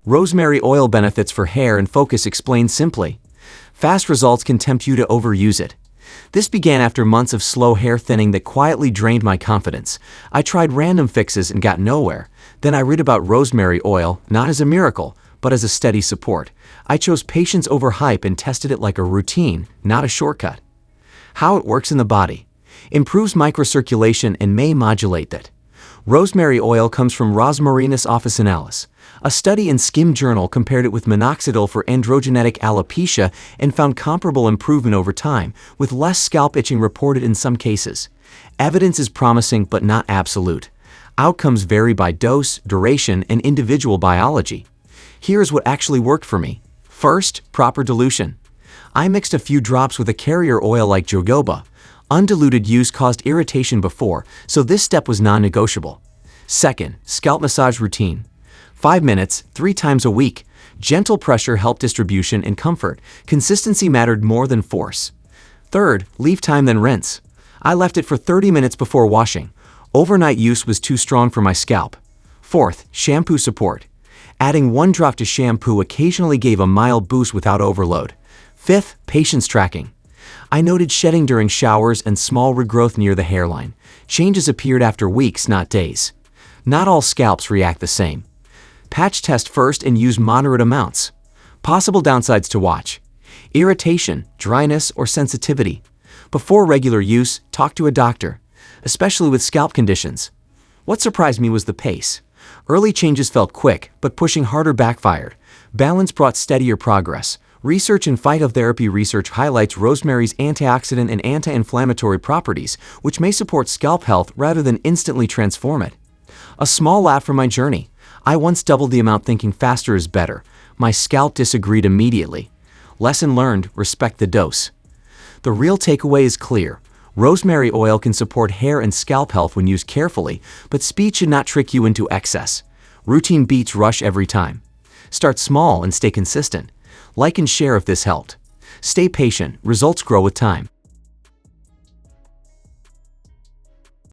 Rosemary oil benefits for hair and focus explained simply. Fast results can tempt you to overuse it. This began after months of slow hair thinning that quietly drained my confidence. I tried random fixes and got nowhere. Then I read about rosemary oil, not as a miracle, but as a steady support. I chose patience over hype and tested it like a routine, not a shortcut. How it works in the body. Improves microcirculation and may modulate that. Rosemary oil comes from Rosmarinus officinalis. A study in Skim Journal compared it with minoxidil for androgenetic alopecia and found comparable improvement over time, with less scalp itching reported in some cases. Evidence is promising but not absolute. Outcomes vary by dose, duration, and individual biology. Here's what actually worked for me. First, proper dilution. I mixed a few drops with a carrier oil like jojoba. Undiluted use caused irritation before, so this step was non-negotiable. Second, scalp massage routine. 5 minutes, 3 times a week. Gentle pressure helped distribution and comfort. Consistency mattered more than force. Third, leave time then rinse. I left it for 30 minutes before washing. Overnight use was too strong for my scalp. Fourth, shampoo support. Adding 1 drop to shampoo occasionally gave a mild boost without overload. Fifth, patience tracking. I noted shedding during showers and small regrowth near the hairline. Changes appeared after weeks, not days. Not all scalps react the same. Patch test first and use moderate amounts. Possible downsides to watch. Irritation, dryness, or sensitivity. Before regular use, talk to a doctor, especially with scalp conditions. What surprised me was the pace. Early changes felt quick, but pushing harder backfired. Balance brought steadier progress. Research in phytotherapy research highlights rosemary's antioxidant and anti-inflammatory properties, which may support scalp health rather than instantly transform it. A small laugh from my journey. I once doubled the amount thinking faster is better. My scalp disagreed immediately. Lesson learned, respect the dose. The real takeaway is clear. Rosemary oil can support hair and scalp health when used carefully, but speed should not trick you into excess. Routine beats rush every time. Start small and stay consistent. Like and share if this helped. Stay patient, results grow with time.